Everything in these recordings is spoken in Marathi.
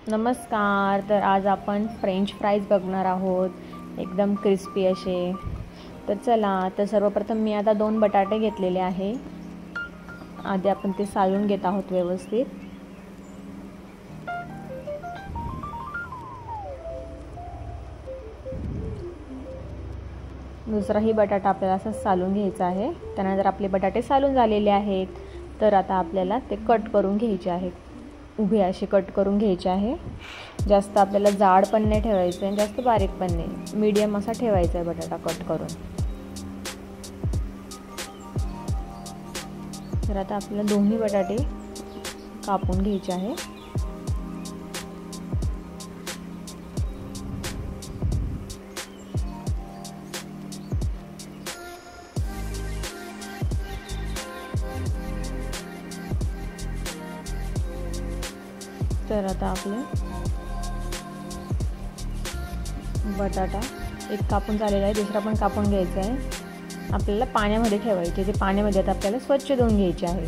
नमस्कार. तर आज आपण फ्रेंच फ्राईज बघणार आहोत, एकदम क्रिस्पी असे. तर चला, तर सर्वप्रथम मी आता 2 बटाटे घेतलेले आहे. आधी आपण ते सालून घेत आहोत व्यवस्थित. दुसराही बटाटा आपल्याला असं सालून घ्यायचा आहे. त्यानंतर आपले बटाटे सालून झालेले आहेत. तर आता आपल्याला ते कट करून घ्यायचे आहेत. उभे असे कट करून घ्यायचे आहे. जास्त आपल्याला जाड पण नाही ठेवायचं आहे, जास्त बारीक पण नाही, मीडियम असा ठेवायचा आहे बटाटा कट करून. तर आता आपल्याला दोन्ही बटाटे कापून घ्यायचे आहे. तर आता आपले बटाटा एक कापून झालेला आहे, दुसरा पण कापून घ्यायचा आहे. आपल्याला पाण्यामध्ये ठेवायचे. ते पाण्यामध्ये आता आपल्याला स्वच्छ धुवून घ्यायचे आहे.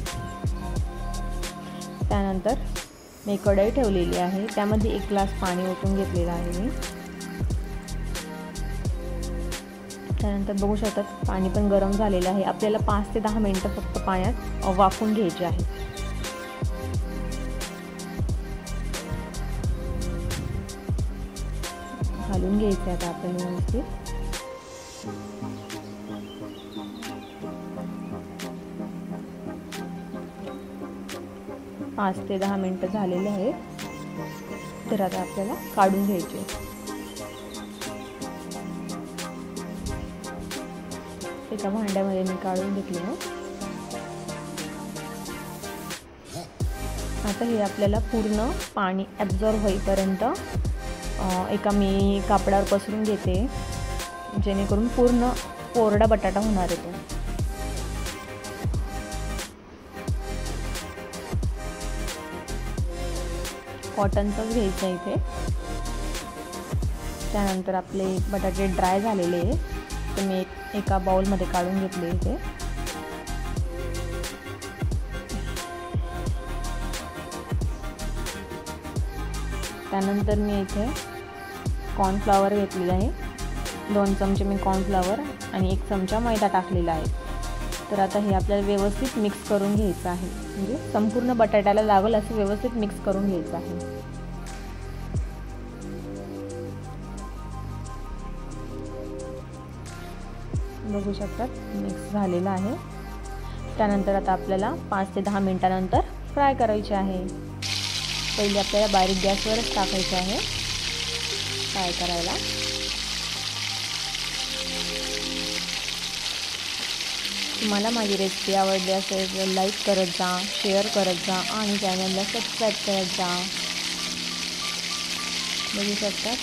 त्यानंतर मी कढई ठेवलेली आहे, त्यामध्ये 1 ग्लास पाणी ओतून घेतलेलं आहे मी. त्यानंतर बघू शकतात पाणी पण गरम झालेलं आहे. आपल्याला 5 ते 10 मिनिटं फक्त पाण्यात वाफवून घ्यायचे आहे. घालून घ्यायचे आता आपण व्यवस्थित. पाच ते 10 मिनिटं झालेले आहेत. तर आता आपल्याला काढून घ्यायचे. एका भांड्यामध्ये मी काढून घेतले. आता हे आपल्याला पूर्ण पाणी ॲब्झॉर्ब होईपर्यंत एका मी कापडावर पसरून घेते, जेणेकरून पूर्ण कोरडा बटाटा होणार आहे तो. कॉटनचाच घ्यायचा इथे. त्यानंतर आपले बटाटे ड्राय झालेले आहे, तर मी एका बाउलमध्ये काढून घेतले इथे. त्यानंतर मी इथे कॉर्नफ्लॉवर घेतलेला आहे. 2 चमचे मी कॉर्नफ्लॉवर आणि 1 चमचा मैदा टाकलेला आहे. तर आता हे आपल्याला व्यवस्थित मिक्स करून घ्यायचं आहे, म्हणजे संपूर्ण बटाट्याला लागेल असं व्यवस्थित मिक्स करून घ्यायचं आहे. बघू शकतात मिक्स झालेलं आहे. त्यानंतर आता आपल्याला 5 ते 10 मिनिटानंतर फ्राय करायचे आहे. पहिले आपल्याला बारीक गॅसवरच टाकायचं आहे फ्राय करायला. तुम्हाला माझी रेसिपी आवडली असेल तर लाईक करत जा, शेअर करत जा आणि चॅनलला सबस्क्राईब करत जा. बघू शकतात.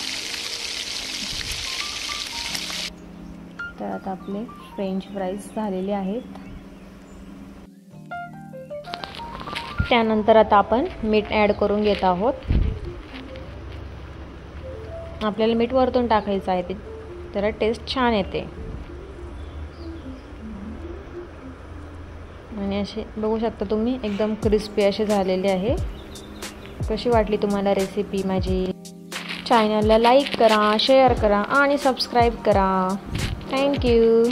तर आता आपले फ्रेंच फ्राईज झालेले आहेत. त्यानंतर आता आपण मीठ ॲड करून घेत आहोत. आपल्याला मीठ वरतून टाकायचं आहे, ते तर टेस्ट छान येते. आणि असे बघू शकता तुम्ही एकदम क्रिस्पी असे झालेले आहे. कशी वाटली तुम्हाला रेसिपी माझी? चॅनलला लाईक करा, शेअर करा आणि सबस्क्राईब करा. थँक्यू.